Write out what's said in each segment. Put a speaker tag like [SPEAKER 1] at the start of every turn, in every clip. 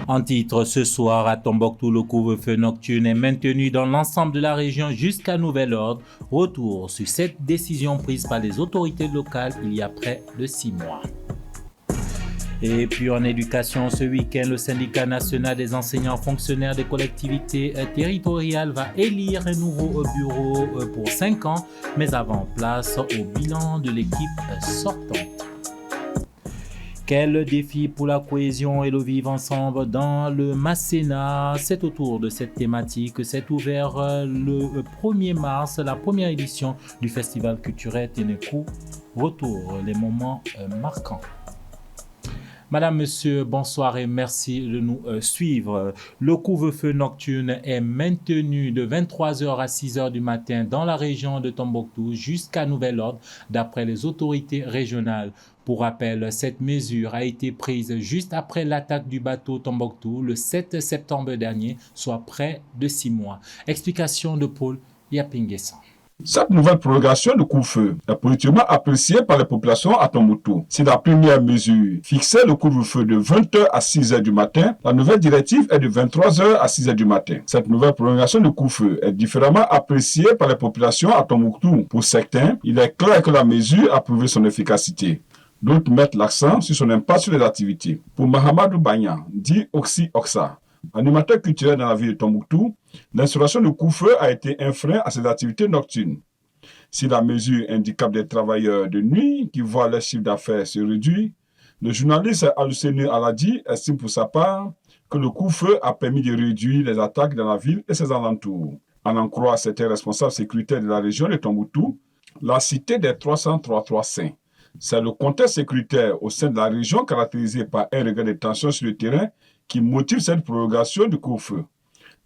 [SPEAKER 1] En titre, ce soir à Tombouctou, le couvre-feu nocturne est maintenu dans l'ensemble de la région jusqu'à nouvel ordre. Retour sur cette décision prise par les autorités locales il y a près de 6 mois. Et puis en éducation, ce week-end, le syndicat national des enseignants fonctionnaires des collectivités territoriales va élire un nouveau bureau pour 5 ans, mais avant place au bilan de l'équipe sortante. Quel défi pour la cohésion et le vivre ensemble dans le Masséna? C'est autour de cette thématique que s'est ouvert le 1er mars la première édition du festival culturel Ténékou. Retour, les moments marquants. Madame, Monsieur, bonsoir et merci de nous suivre. Le couvre-feu nocturne est maintenu de 23h à 6h du matin dans la région de Tombouctou jusqu'à nouvel ordre d'après les autorités régionales. Pour rappel, cette mesure a été prise juste après l'attaque du bateau Tombouctou le 7 septembre dernier, soit près de 6 mois. Explication de Paul Yapinguessan.
[SPEAKER 2] Cette nouvelle prolongation de couvre-feu est positivement appréciée par les populations à Tombouctou. Si la première mesure fixait le couvre-feu de 20h à 6h du matin, la nouvelle directive est de 23h à 6h du matin. Cette nouvelle prolongation de couvre-feu est différemment appréciée par les populations à Tombouctou. Pour certains, il est clair que la mesure a prouvé son efficacité. D'autres mettent l'accent sur son impact sur les activités. Pour Mahamadou Bagnan, dit Oxy Oxa, animateur culturel dans la ville de Tombouctou, l'instauration du couvre-feu a été un frein à ses activités nocturnes. Si la mesure handicap des travailleurs de nuit qui voient leur chiffre d'affaires se réduire, le journaliste Alucenu Aladi estime pour sa part que le couvre-feu a permis de réduire les attaques dans la ville et ses alentours. En croire certains responsables sécuritaires de la région de Tombouctou, la cité des 333 saints. C'est le contexte sécuritaire au sein de la région caractérisé par un regard de tension sur le terrain qui motive cette prolongation du couvre-feu.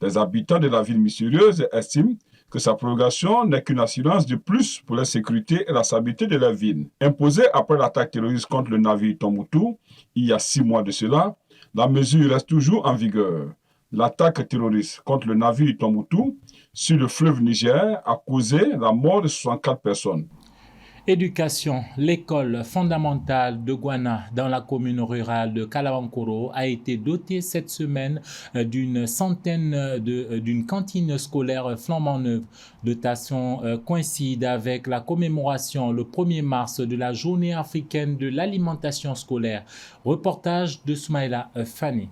[SPEAKER 2] Les habitants de la ville mystérieuse estiment que sa prolongation n'est qu'une assurance de plus pour la sécurité et la stabilité de la ville. Imposée après l'attaque terroriste contre le navire Tombouctou, il y a 6 mois de cela, la mesure reste toujours en vigueur. L'attaque terroriste contre le navire Tombouctou sur le fleuve Niger a causé la mort de 64 personnes.
[SPEAKER 1] Éducation, l'école fondamentale de Gouana dans la commune rurale de Kalawankoro a été dotée cette semaine d'une cantine scolaire flambant neuve. Dotation coïncide avec la commémoration le 1er mars de la journée africaine de l'alimentation scolaire. Reportage de Soumaïla Fani.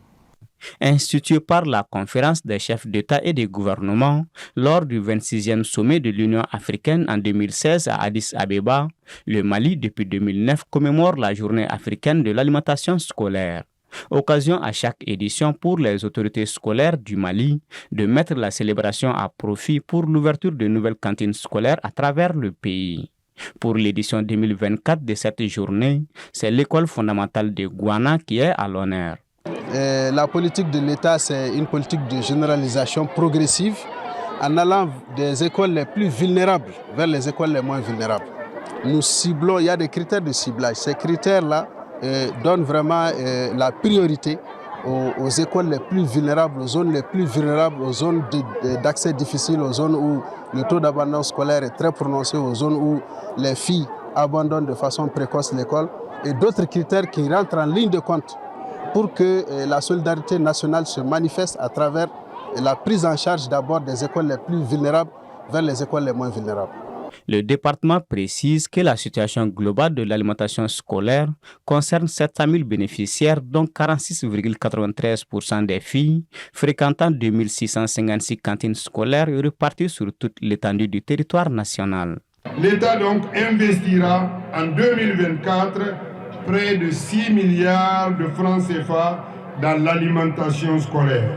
[SPEAKER 3] Institué par la conférence des chefs d'État et de gouvernement lors du 26e sommet de l'Union africaine en 2016 à Addis Abeba, le Mali depuis 2009 commémore la journée africaine de l'alimentation scolaire. Occasion à chaque édition pour les autorités scolaires du Mali de mettre la célébration à profit pour l'ouverture de nouvelles cantines scolaires à travers le pays. Pour l'édition 2024 de cette journée, c'est l'école fondamentale de Gouana qui est à l'honneur.
[SPEAKER 4] La politique de l'État, c'est une politique de généralisation progressive en allant des écoles les plus vulnérables vers les écoles les moins vulnérables. Nous ciblons, il y a des critères de ciblage. Ces critères-là donnent vraiment la priorité aux écoles les plus vulnérables, aux zones les plus vulnérables, aux zones d'accès difficile, aux zones où le taux d'abandon scolaire est très prononcé, aux zones où les filles abandonnent de façon précoce l'école, et d'autres critères qui rentrent en ligne de compte pour que la solidarité nationale se manifeste à travers la prise en charge d'abord des écoles les plus vulnérables vers les écoles les moins vulnérables.
[SPEAKER 3] Le département précise que la situation globale de l'alimentation scolaire concerne 700 000 bénéficiaires, dont 46,93% des filles, fréquentant 2656 cantines scolaires réparties sur toute l'étendue du territoire national.
[SPEAKER 5] L'État donc investira en 2024 près de 6 milliards de francs CFA dans l'alimentation scolaire.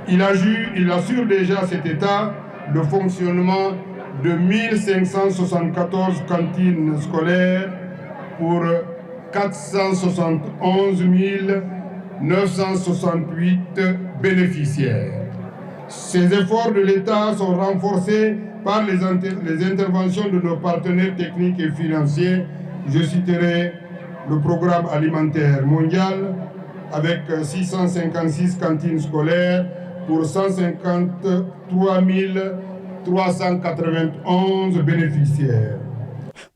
[SPEAKER 5] Il assure déjà cet état de fonctionnement de 1574 cantines scolaires pour 471 968 bénéficiaires. Ces efforts de l'État sont renforcés par les interventions de nos partenaires techniques et financiers. Je citerai le programme alimentaire mondial avec 656 cantines scolaires pour 153 391 bénéficiaires.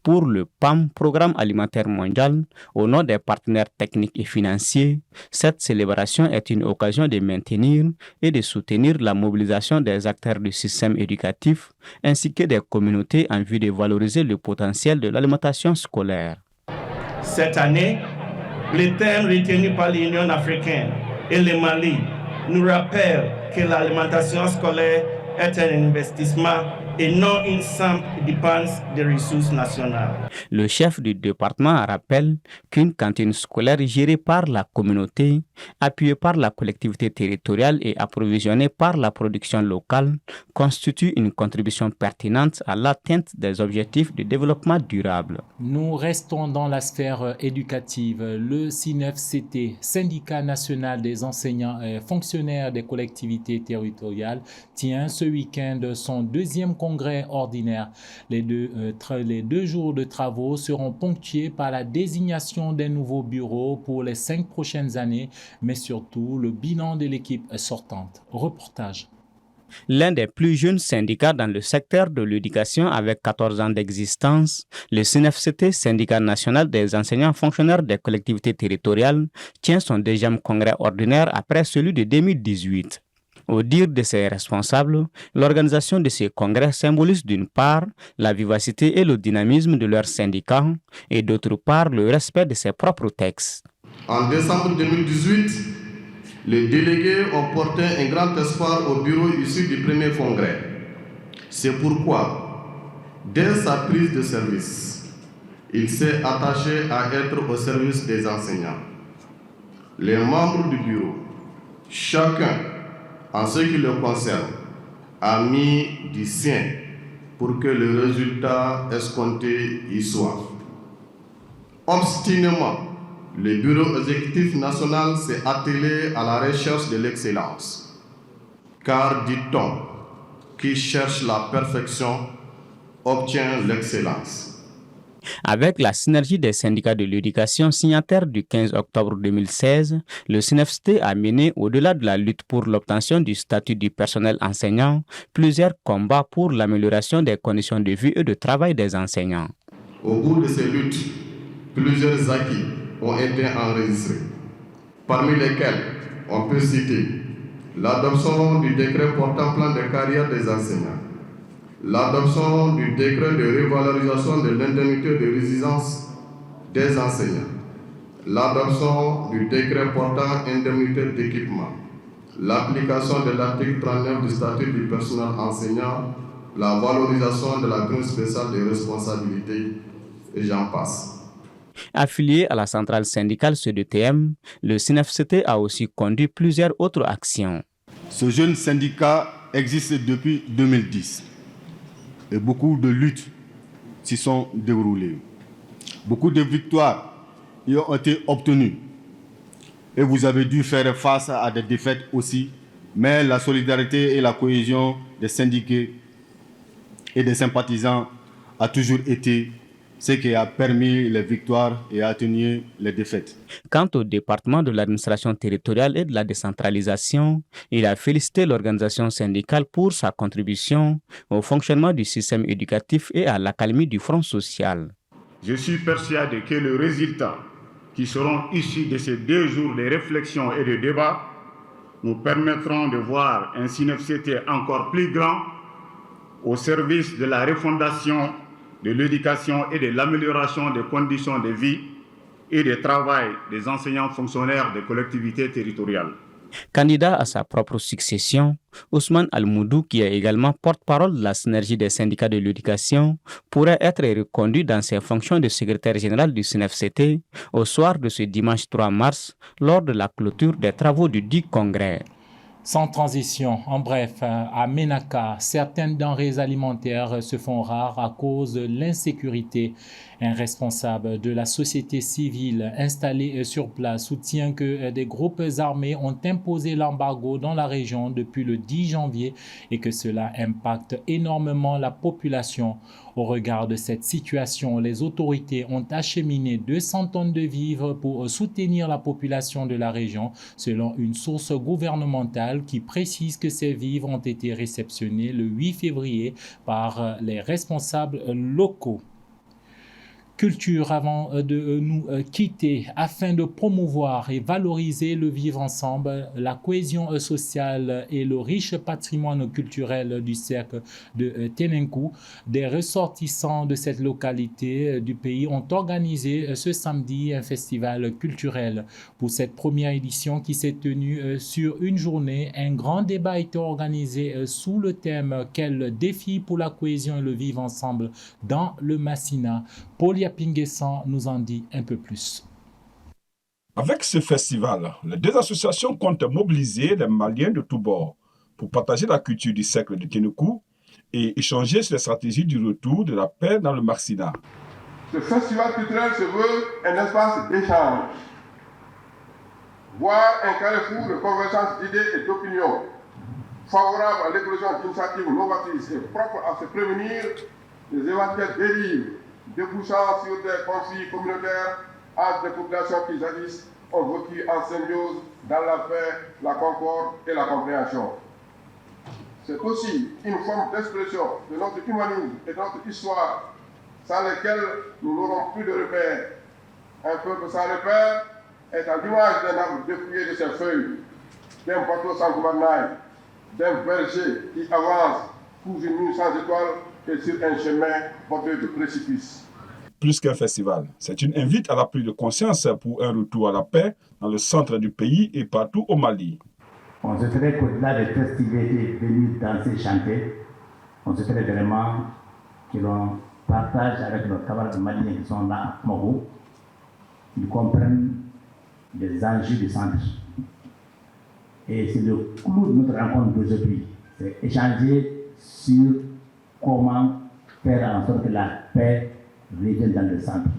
[SPEAKER 3] Pour le PAM, Programme alimentaire mondial, au nom des partenaires techniques et financiers, cette célébration est une occasion de maintenir et de soutenir la mobilisation des acteurs du système éducatif ainsi que des communautés en vue de valoriser le potentiel de l'alimentation scolaire.
[SPEAKER 6] Cette année, les thèmes retenus par l'Union africaine et le Mali nous rappellent que l'alimentation scolaire est un investissement et non une simple dépense des ressources nationales.
[SPEAKER 3] Le chef du département rappelle qu'une cantine scolaire gérée par la communauté, appuyée par la collectivité territoriale et approvisionnée par la production locale constitue une contribution pertinente à l'atteinte des objectifs de développement durable.
[SPEAKER 1] Nous restons dans la sphère éducative. Le SINEFCT, Syndicat national des enseignants et fonctionnaires des collectivités territoriales, tient ce week-end son deuxième congrès ordinaire. Les deux jours de travaux seront ponctués par la désignation des nouveaux bureaux pour les 5 prochaines années, mais surtout le bilan de l'équipe sortante. Reportage.
[SPEAKER 3] L'un des plus jeunes syndicats dans le secteur de l'éducation avec 14 ans d'existence, le SINEFCT, Syndicat national des enseignants fonctionnaires des collectivités territoriales, tient son deuxième congrès ordinaire après celui de 2018. Au dire de ses responsables, l'organisation de ces congrès symbolise d'une part la vivacité et le dynamisme de leur syndicat et d'autre part le respect de ses propres textes.
[SPEAKER 5] En décembre 2018, les délégués ont porté un grand espoir au bureau issu du premier congrès. C'est pourquoi, dès sa prise de service, il s'est attaché à être au service des enseignants. Les membres du bureau, chacun, en ce qui le concerne, a mis du sien pour que le résultat escompté y soit. Obstinément, le bureau exécutif national s'est attelé à la recherche de l'excellence. Car, dit-on, qui cherche la perfection obtient l'excellence.
[SPEAKER 3] Avec la synergie des syndicats de l'éducation signataires du 15 octobre 2016, le SINEFCT a mené, au-delà de la lutte pour l'obtention du statut du personnel enseignant, plusieurs combats pour l'amélioration des conditions de vie et de travail des enseignants.
[SPEAKER 5] Au bout de ces luttes, plusieurs acquis ont été enregistrés, parmi lesquels on peut citer l'adoption du décret portant plan de carrière des enseignants, l'adoption du décret de revalorisation de l'indemnité de résidence des enseignants, l'adoption du décret portant indemnité d'équipement, l'application de l'article 39 du statut du personnel enseignant, la valorisation de la prime spéciale de responsabilité, et j'en passe.
[SPEAKER 3] Affilié à la centrale syndicale CDTM, le SINEFCT a aussi conduit plusieurs autres actions.
[SPEAKER 7] Ce jeune syndicat existe depuis 2010 et beaucoup de luttes s'y sont déroulées. Beaucoup de victoires y ont été obtenues et vous avez dû faire face à des défaites aussi, mais la solidarité et la cohésion des syndiqués et des sympathisants a toujours été ce qui a permis les victoires et atténué les défaites.
[SPEAKER 3] Quant au département de l'administration territoriale et de la décentralisation, il a félicité l'organisation syndicale pour sa contribution au fonctionnement du système éducatif et à l'accalmie du front social.
[SPEAKER 8] Je suis persuadé que les résultats qui seront issus de ces 2 jours de réflexion et de débat nous permettront de voir un SINEFCT encore plus grand au service de la refondation de l'éducation et de l'amélioration des conditions de vie et de travail des enseignants fonctionnaires des collectivités territoriales.
[SPEAKER 3] Candidat à sa propre succession, Ousmane Almoudou, qui est également porte-parole de la synergie des syndicats de l'éducation, pourrait être reconduit dans ses fonctions de secrétaire général du SINEFCT au soir de ce dimanche 3 mars, lors de la clôture des travaux du dit congrès.
[SPEAKER 1] Sans transition, en bref, à Ménaka, certaines denrées alimentaires se font rares à cause de l'insécurité. Un responsable de la société civile installé sur place soutient que des groupes armés ont imposé l'embargo dans la région depuis le 10 janvier et que cela impacte énormément la population. Au regard de cette situation, les autorités ont acheminé 200 tonnes de vivres pour soutenir la population de la région, selon une source gouvernementale qui précise que ces vivres ont été réceptionnés le 8 février par les responsables locaux. culture avant de nous quitter afin de promouvoir et valoriser le vivre ensemble, la cohésion sociale et le riche patrimoine culturel du cercle de Tenenkou. Des ressortissants de cette localité du pays ont organisé ce samedi un festival culturel. Pour cette première édition qui s'est tenue sur une journée, un grand débat a été organisé sous le thème « Quel défi pour la cohésion et le vivre ensemble dans le Massina ?» Paul Yapinguessan nous en dit un peu plus.
[SPEAKER 2] Avec ce festival, les deux associations comptent mobiliser les Maliens de tous bords pour partager la culture du cercle de Tenenkou et échanger sur les stratégies du retour de la paix dans le Massina.
[SPEAKER 5] Ce festival culturel se veut un espace d'échange, voire un carrefour de convergence d'idées et d'opinions, favorable à l'éclosion d'initiatives novatrices et propres à se prévenir des éventuelles dérives débouchant sur des conflits communautaires entre des populations qui jadis ont vécu en symbiose dans la paix, la concorde et la compréhension. C'est aussi une forme d'expression de notre humanisme et de notre histoire, sans lesquelles nous n'aurons plus de repères. Un peuple sans repères est à l'image d'un arbre dépouillé de ses feuilles, d'un bateau sans gouvernail, d'un berger qui avance pour une nuit sans étoiles et sur un chemin bordé de précipices.
[SPEAKER 2] Plus qu'un festival, c'est une invite à la prise de conscience pour un retour à la paix dans le centre du pays et partout au Mali.
[SPEAKER 9] On souhaiterait qu'au-delà des festivités venir danser, chanter, on souhaiterait vraiment que l'on partage avec nos camarades maliens qui sont là à Mogo, qu'ils comprennent les enjeux du centre. Et c'est le clou de notre rencontre d'aujourd'hui, c'est échanger sur comment faire en sorte que la paix revienne dans le centre.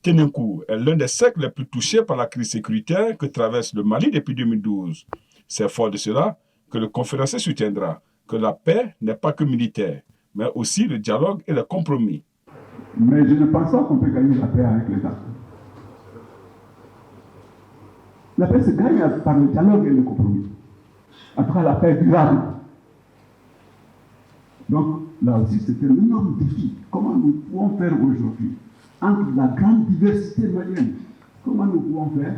[SPEAKER 2] Tenenkou est l'un des cercles les plus touchés par la crise sécuritaire que traverse le Mali depuis 2012. C'est fort de cela que le conférencier soutiendra que la paix n'est pas que militaire, mais aussi le dialogue et le compromis.
[SPEAKER 10] Mais je ne pense pas qu'on peut gagner la paix avec l'État. La paix se gagne par le dialogue et le compromis. En tout cas, la paix durable. Donc, là aussi, c'est un énorme défi. Comment nous pouvons faire aujourd'hui, entre la grande diversité malienne, comment nous pouvons faire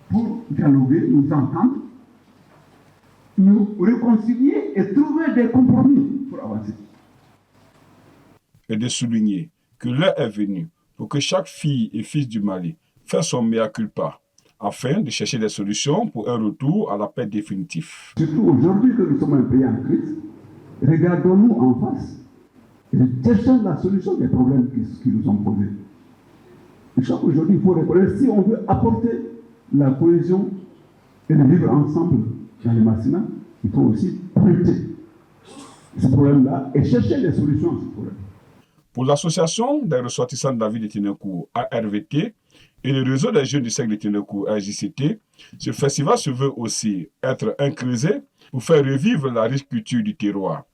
[SPEAKER 10] pour dialoguer, nous entendre, nous réconcilier et trouver des compromis pour avancer.
[SPEAKER 2] Et de souligner que l'heure est venue pour que chaque fille et fils du Mali fasse son mea culpa, afin de chercher des solutions pour un retour à la paix définitive.
[SPEAKER 10] Surtout aujourd'hui que nous sommes un pays en crise, regardons-nous en face et cherchons la solution des problèmes qui nous sont posés. Je crois qu'aujourd'hui, il faut reconnaître, si on veut apporter la cohésion et le vivre ensemble dans le Massina, il faut aussi pointer ce problème-là et chercher des solutions à ce problème.
[SPEAKER 2] Pour l'association des ressortissants de la ville de Tenenkou, ARVT, et le réseau des jeunes du cercle de Tenenkou, AJCT, ce festival se veut aussi être un creuset pour faire revivre la riche culture du terroir,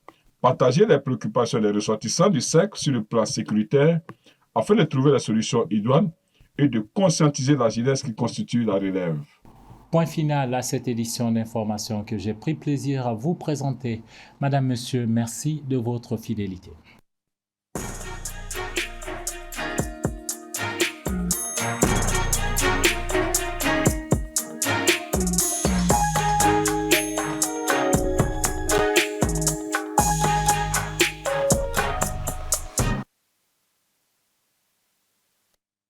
[SPEAKER 2] partager les préoccupations des ressortissants du cercle sur le plan sécuritaire afin de trouver la solution idoine et de conscientiser la jeunesse qui constitue la relève.
[SPEAKER 1] Point final à cette édition d'information que j'ai pris plaisir à vous présenter. Madame, Monsieur, merci de votre fidélité.